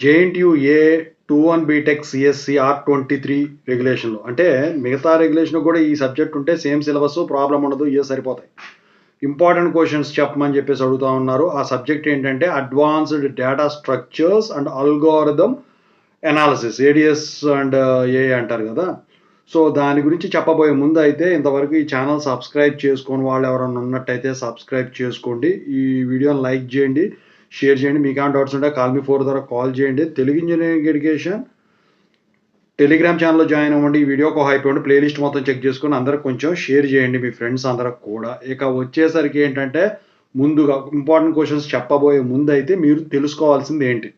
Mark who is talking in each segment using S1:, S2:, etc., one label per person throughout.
S1: JNTU ఏ 21 BTech CSC R23 రెగ్యులేషన్లో, అంటే మిగతా regulation కూడా ఈ సబ్జెక్ట్ ఉంటే సేమ్ సిలబస్, ప్రాబ్లం ఉండదు, ఇవే సరిపోతాయి. ఇంపార్టెంట్ క్వశ్చన్స్ చెప్పమని చెప్పేసి అడుగుతూ ఉన్నారు. ఆ సబ్జెక్ట్ ఏంటంటే advanced data structures and algorithm analysis, ADS and A అంటారు కదా. సో దాని గురించి చెప్పబోయే ముందు అయితే ఇంతవరకు ఈ ఛానల్ సబ్స్క్రైబ్ చేసుకొని వాళ్ళు ఎవరైనా ఉన్నట్టయితే సబ్స్క్రైబ్ చేసుకోండి. ఈ వీడియోని లైక్ చేయండి, షేర్ చేయండి. మీకు ఏమైనా డౌట్స్ ఉంటే కాల్ మీ 4 ద్వారా కాల్ చేయండి. తెలుగు ఇంజనీరింగ్ ఎడ్యుకేషన్ టెలిగ్రామ్ ఛానల్లో జాయిన్ అవ్వండి. ఈ వీడియోకి ఒక హైప్ ఇవ్వండి, ప్లేలిస్ట్ మొత్తం చెక్ చేసుకొని అందరికి కొంచెం షేర్ చేయండి మీ ఫ్రెండ్స్ అందరికి కూడా. ఇక వచ్చేసరికి ఏంటంటే ముందుగా ఇంపార్టెంట్ క్వశ్చన్స్ చెప్పబోయే ముందు అయితే మీరు తెలుసుకోవాల్సింది ఏంటి,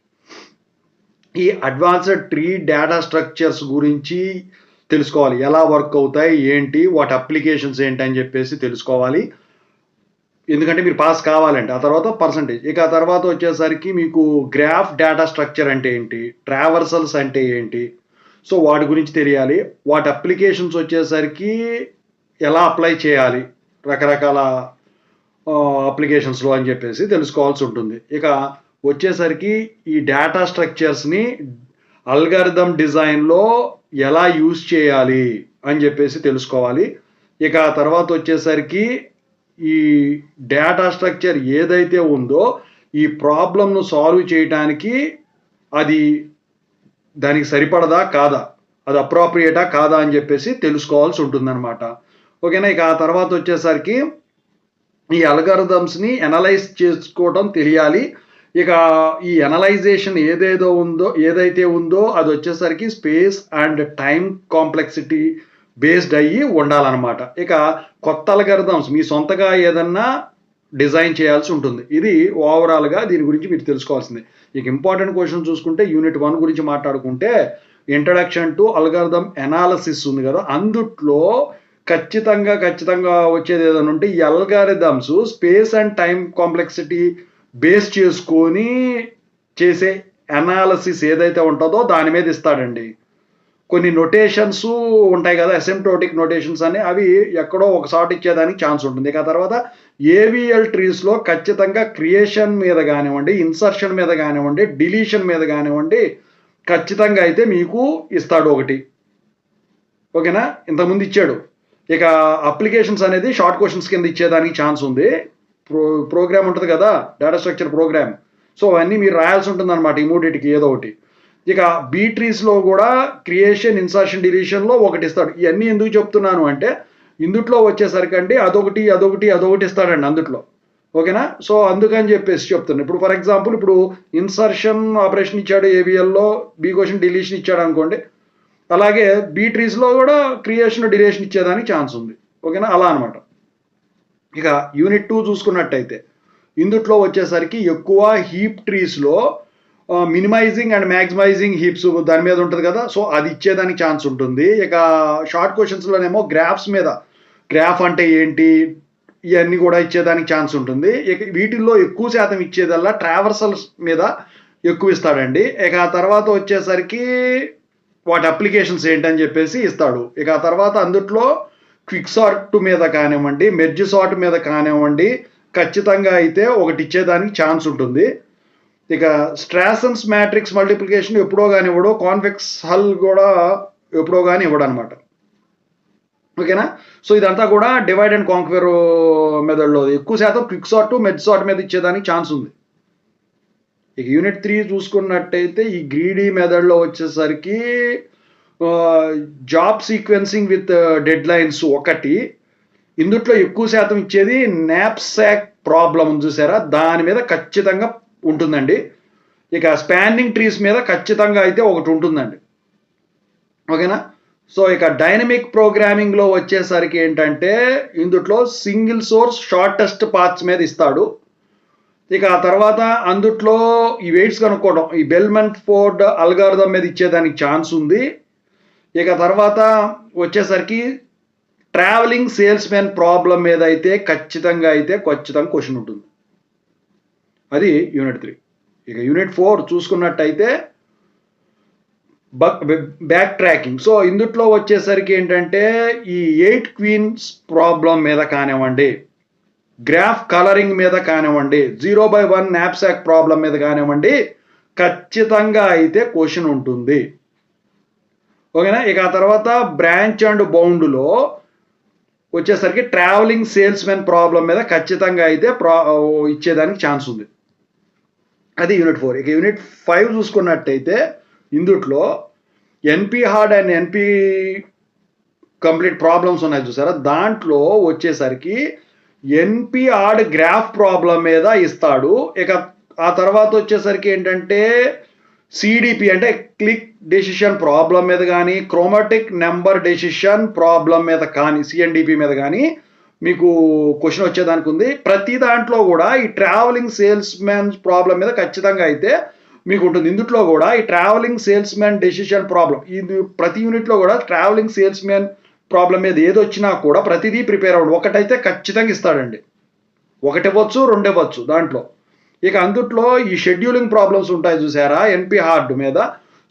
S1: ఈ అడ్వాన్స్డ్ ట్రీ డేటా స్ట్రక్చర్స్ గురించి తెలుసుకోవాలి. ఎలా వర్క్ అవుతాయి ఏంటి, వాటి అప్లికేషన్స్ ఏంటి అని చెప్పేసి తెలుసుకోవాలి. ఎందుకంటే మీరు పాస్ కావాలంటే. ఆ తర్వాత పర్సంటేజ్. ఇక ఆ తర్వాత వచ్చేసరికి మీకు గ్రాఫ్ డేటా స్ట్రక్చర్ అంటే ఏంటి, ట్రావర్సల్స్ అంటే ఏంటి, సో వాటి గురించి తెలియాలి. వాటి అప్లికేషన్స్ వచ్చేసరికి ఎలా అప్లై చేయాలి రకరకాల అప్లికేషన్స్లో అని చెప్పేసి తెలుసుకోవాల్సి ఉంటుంది. ఇక వచ్చేసరికి ఈ డేటా స్ట్రక్చర్స్ని అల్గారిథమ్ డిజైన్లో ఎలా యూజ్ చేయాలి అని చెప్పేసి తెలుసుకోవాలి. ఇక ఆ తర్వాత వచ్చేసరికి ఈ డేటా స్ట్రక్చర్ ఏదైతే ఉందో ఈ ప్రాబ్లంను సాల్వ్ చేయడానికి అది దానికి సరిపడదా కాదా, అది అప్రోప్రియేటా కాదా అని చెప్పేసి తెలుసుకోవాల్సి ఉంటుందన్నమాట. ఓకేనా. ఇక ఆ తర్వాత వచ్చేసరికి ఈ అల్గారిథమ్స్ని అనలైజ్ చేసుకోవడం తెలియాలి. ఇక ఈ అనలైజేషన్ ఏదైతే ఉందో అది వచ్చేసరికి space and time complexity based అయ్యి ఉండాలన్నమాట. ఇక కొత్త అల్గారిథమ్స్ మీ సొంతగా ఏదన్నా డిజైన్ చేయాల్సి ఉంటుంది. ఇది ఓవరాల్గా దీని గురించి మీరు తెలుసుకోవాల్సిందే. ఇక ఇంపార్టెంట్ క్వశ్చన్ చూసుకుంటే యూనిట్ 1 గురించి మాట్లాడుకుంటే ఇంట్రడక్షన్ టు అల్గారిథమ్ అనాలిసిస్ ఉంది కదా, అందుట్లో ఖచ్చితంగా వచ్చేది ఏదైనా ఉంటే ఈ algorithms space and time complexity base చేసుకొని చేసే అనాలిసిస్ ఏదైతే ఉంటుందో దాని మీద ఇస్తాడండి. కొన్ని నొటేషన్స్ ఉంటాయి కదా, అసిమ్ప్టోటిక్ నొటేషన్స్ అని, అవి ఎక్కడో ఒక షార్ట్ ఇచ్చేదానికి ఛాన్స్ ఉంటుంది. ఇక తర్వాత ఏవిఎల్ ట్రీస్లో ఖచ్చితంగా క్రియేషన్ మీద కానివ్వండి, ఇన్సర్షన్ మీద కానివ్వండి, డిలీషన్ మీద కానివ్వండి ఖచ్చితంగా అయితే మీకు ఇస్తాడు ఒకటి. ఓకేనా, ఇంతకుముందు ఇచ్చాడు. ఇక అప్లికేషన్స్ అనేది షార్ట్ క్వశ్చన్స్ కింద ఇచ్చేదానికి ఛాన్స్ ఉంది. ప్రోగ్రామ్ ఉంటుంది కదా, డేటా స్ట్రక్చర్ ప్రోగ్రామ్, సో అవన్నీ మీరు రాయాల్సి ఉంటుంది అనమాట, ఈ మూడింటికి ఏదో ఒకటి. ఇక బీ ట్రీస్లో కూడా క్రియేషన్, ఇన్సర్షన్, డిలీషన్లో ఒకటి ఇస్తాడు. ఇవన్నీ ఎందుకు చెప్తున్నాను అంటే ఇందుట్లో వచ్చేసరికి అండి అదొకటి ఇస్తాడండి అందుట్లో. ఓకేనా, సో అందుకని చెప్పేసి చెప్తున్నాను. ఇప్పుడు ఫర్ ఎగ్జాంపుల్ ఇప్పుడు ఇన్సర్షన్ ఆపరేషన్ ఇచ్చాడు ఏబిఎల్లో, బీ క్వశ్చన్ డిలీషన్ ఇచ్చాడు అనుకోండి, అలాగే బీ ట్రీస్లో కూడా క్రియేషన్, డిలీషన్ ఇచ్చేదానికి ఛాన్స్ ఉంది. ఓకేనా, అలా అనమాట. ఇక యూనిట్ 2 చూసుకున్నట్టయితే ఇందుట్లో వచ్చేసరికి ఎక్కువ హీప్ ట్రీస్లో మినిమైజింగ్ అండ్ మ్యాక్సిమైజింగ్ హీప్స్ దాని మీద ఉంటుంది కదా, సో అది ఇచ్చేదానికి ఛాన్స్ ఉంటుంది. ఇక షార్ట్ క్వశ్చన్స్లోనేమో గ్రాఫ్స్ మీద, గ్రాఫ్ అంటే ఏంటి ఇవన్నీ కూడా ఇచ్చేదానికి ఛాన్స్ ఉంటుంది. ఇక వీటిల్లో ఎక్కువ శాతం ఇచ్చేదల్లా ట్రావర్సల్స్ మీద ఎక్కువ ఇస్తాడండి. ఇక ఆ తర్వాత వచ్చేసరికి వాటి అప్లికేషన్స్ ఏంటని చెప్పేసి ఇస్తాడు. ఇక ఆ తర్వాత అందుట్లో క్విక్ సార్ట్ మీద కానివ్వండి, మెర్జ్ సార్ట్ మీద కానివ్వండి ఖచ్చితంగా అయితే ఒకటి ఇచ్చేదానికి ఛాన్స్ ఉంటుంది. ఇక స్ట్రాసన్స్ మ్యాట్రిక్స్ మల్టిప్లికేషన్ ఎప్పుడో కానీ ఇవ్వడు, కాన్వెక్స్ హల్ కూడా ఎప్పుడో కానీ ఇవ్వడు అనమాట. ఓకేనా, సో ఇదంతా కూడా డివైడ్ అండ్ కాంక్వెర్ మెథడ్లో ఎక్కువ శాతం క్విక్ సార్ట్, మెర్జ్ సార్ట్ మీద ఇచ్చేదానికి ఛాన్స్ ఉంది. ఇక యూనిట్ 3 చూసుకున్నట్టయితే ఈ గ్రీడీ మెథడ్లో వచ్చేసరికి job sequencing with dead lines ఒకటి, ఇందుట్లో ఎక్కువ శాతం ఇచ్చేది నాప్సాక్ ప్రాబ్లం చూసారా, దాని మీద ఖచ్చితంగా ఉంటుందండి. ఇక స్పానింగ్ ట్రీస్ మీద ఖచ్చితంగా అయితే ఒకటి ఉంటుందండి. ఓకేనా, సో ఇక డైనమిక్ ప్రోగ్రామింగ్లో వచ్చేసరికి ఏంటంటే ఇందుట్లో సింగిల్ సోర్స్ షార్టెస్ట్ పాత్స్ మీద ఇస్తాడు. ఇక ఆ తర్వాత అందుట్లో ఈ వెయిట్స్ కనుక్కోవడం, ఈ బెల్మన్ ఫోర్డ్ అల్గారిథం మీద ఇచ్చేదానికి ఛాన్స్ ఉంది. ఇక తర్వాత వచ్చేసరికి ట్రావెలింగ్ సేల్స్ మ్యాన్ ప్రాబ్లం మీద అయితే ఖచ్చితంగా క్వశ్చన్ ఉంటుంది. అది యూనిట్ 3. ఇక యూనిట్ 4 చూసుకున్నట్టయితే బ్యాక్ ట్రాకింగ్. సో ఇందుట్లో వచ్చేసరికి ఏంటంటే ఈ 8 క్వీన్స్ ప్రాబ్లం మీద కానివ్వండి, గ్రాఫ్ కలరింగ్ మీద కానివ్వండి, 0/1 నాప్సాక్ ప్రాబ్లం మీద కానివ్వండి ఖచ్చితంగా అయితే క్వశ్చన్ ఉంటుంది. ఓకేనా. ఇక ఆ తర్వాత బ్రాంచ్ అండ్ బౌండ్లో వచ్చేసరికి ట్రావెలింగ్ సేల్స్ మెన్ ప్రాబ్లం మీద ఖచ్చితంగా అయితే ఇచ్చేదానికి ఛాన్స్ ఉంది. అది యూనిట్ 4. ఇక యూనిట్ 5 చూసుకున్నట్టయితే ఇందుట్లో ఎన్పి హార్డ్ అండ్ ఎన్పి కంప్లీట్ ప్రాబ్లమ్స్ ఉన్నాయి చూసారా, దాంట్లో వచ్చేసరికి ఎన్పి హార్డ్ గ్రాఫ్ ప్రాబ్లం మీద ఇస్తాడు. ఇక ఆ తర్వాత వచ్చేసరికి ఏంటంటే సిడిపి అంటే క్లిక్ డెసిషన్ ప్రాబ్లం మీద కానీ, క్రోమాటిక్ నెంబర్ డెసిషన్ ప్రాబ్లం మీద కానీ, సిఎన్డిపి మీద కానీ మీకు క్వశ్చన్ వచ్చేదానికి ఉంది. ప్రతి దాంట్లో కూడా ఈ ట్రావెలింగ్ సేల్స్ మ్యాన్ ప్రాబ్లం మీద ఖచ్చితంగా అయితే మీకు ఉంటుంది. ఇందుట్లో కూడా ఈ travelling sales man decision problem, ఇది ప్రతి యూనిట్లో కూడా ట్రావెలింగ్ సేల్స్ మ్యాన్ ప్రాబ్లం మీద ఏది వచ్చినా కూడా ప్రతిదీ ప్రిపేర్ అవ్వండి. ఒకటైతే ఖచ్చితంగా ఇస్తాడండి, ఒకటి ఇవ్వచ్చు, రెండు ఇవ్వచ్చు దాంట్లో. ఇక అందుట్లో ఈ షెడ్యూలింగ్ ప్రాబ్లమ్స్ ఉంటాయి చూసారా ఎన్పి హార్డ్ మీద,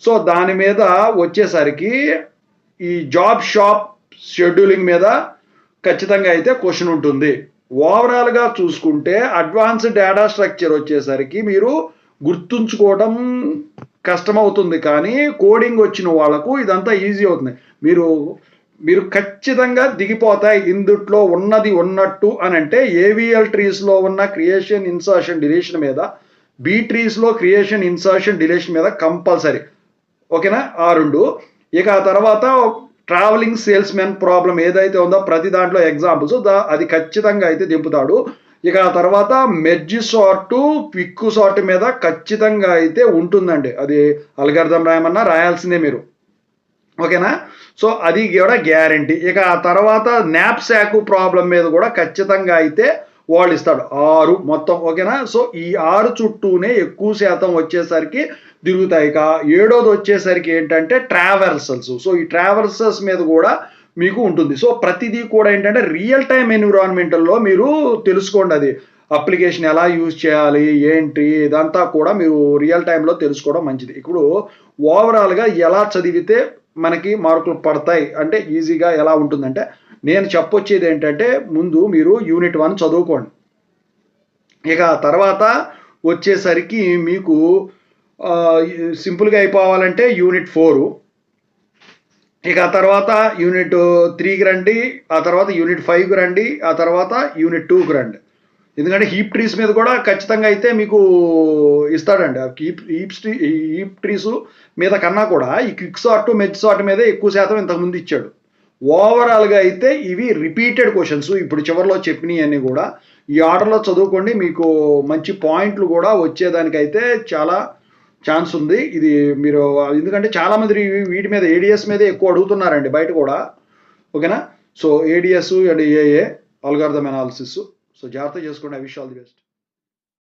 S1: సో దాని మీద వచ్చేసరికి ఈ జాబ్ షాప్ షెడ్యూలింగ్ మీద ఖచ్చితంగా అయితే క్వశ్చన్ ఉంటుంది. ఓవరాల్గా చూసుకుంటే అడ్వాన్స్డ్ డేటా స్ట్రక్చర్ వచ్చేసరికి మీరు గుర్తుంచుకోవడం కష్టమవుతుంది, కానీ కోడింగ్ వచ్చిన వాళ్ళకు ఇదంతా ఈజీ అవుతుంది. మీరు ఖచ్చితంగా దిగిపోతాయి ఇందుట్లో ఉన్నది ఉన్నట్టు అని అంటే ఏవిఎల్ ట్రీస్లో ఉన్న క్రియేషన్ ఇన్సర్షన్ డిలీషన్ మీద, బి ట్రీస్లో క్రియేషన్ ఇన్సర్షన్ డిలీషన్ మీద కంపల్సరీ. ఓకేనా, ఆ రెండు. ఇక ఆ తర్వాత ట్రావెలింగ్ సేల్స్ మెన్ ప్రాబ్లం ఏదైతే ఉందో ప్రతి దాంట్లో ఎగ్జాంపుల్స్ అది ఖచ్చితంగా అయితే దింపుతాడు. ఇక ఆ తర్వాత మెర్జ్ సార్ట్, క్విక్ సార్ట్ మీద ఖచ్చితంగా అయితే ఉంటుందండి. అది అల్గారిథం రాయమన్నా రాయాల్సిందే మీరు. ఓకేనా, సో అది కూడా గ్యారంటీ. ఇక ఆ తర్వాత నాప్సాక్ ప్రాబ్లం మీద కూడా ఖచ్చితంగా అయితే వాళ్ళు ఇస్తాడు 6 మొత్తం. ఓకేనా, సో ఈ 6 చుట్టూనే ఎక్కువ శాతం వచ్చేసరికి తిరుగుతాయి. ఇక 7వది వచ్చేసరికి ఏంటంటే ట్రావెర్సల్స్. సో ఈ ట్రావెర్సల్స్ మీద కూడా మీకు ఉంటుంది. సో ప్రతిదీ కూడా ఏంటంటే రియల్ టైమ్ ఎన్విరాన్మెంటల్లో మీరు తెలుసుకోండి, అది అప్లికేషన్ ఎలా యూజ్ చేయాలి ఏంటి ఇదంతా కూడా మీరు రియల్ టైంలో తెలుసుకోవడం మంచిది. ఇప్పుడు ఓవరాల్గా ఎలా చదివితే మనకి మార్కులు పడతాయి అంటే ఈజీగా ఎలా ఉంటుందంటే, నేను చెప్పొచ్చేది ఏంటంటే ముందు మీరు యూనిట్ 1 చదువుకోండి. ఇక తర్వాత వచ్చేసరికి మీకు సింపుల్గా అయిపోవాలంటే యూనిట్ 4, ఇక ఆ తర్వాత యూనిట్ 3కి రండి, ఆ తర్వాత యూనిట్ 5కి రండి, ఆ తర్వాత యూనిట్ 2కి రండి. ఎందుకంటే హీప్ ట్రీస్ మీద కూడా ఖచ్చితంగా అయితే మీకు ఇస్తాడండి. హీప్ ట్రీస్ మీద కన్నా కూడా ఈ క్విక్ సార్ట్, మెర్జ్ సార్ట్ మీద ఎక్కువ శాతం ఇంతకుముందు ఇచ్చాడు. ఓవరాల్గా అయితే ఇవి రిపీటెడ్ క్వశ్చన్స్ ఇప్పుడు చివరిలో చెప్పినవన్నీ కూడా ఈ ఆర్డర్లో చదువుకోండి, మీకు మంచి పాయింట్లు కూడా వచ్చేదానికైతే చాలా ఛాన్స్ ఉంది. ఇది మీరు ఎందుకంటే చాలామంది వీటి మీద ఏడిఎస్ మీద ఎక్కువ అడుగుతున్నారండి బయట కూడా. ఓకేనా, సో ఏడిఎస్ అండ్ ఏఏ అల్గారిథం అనాలిసిస్. సో జాగ్రత్త చేసుకోండి. I wish all the best.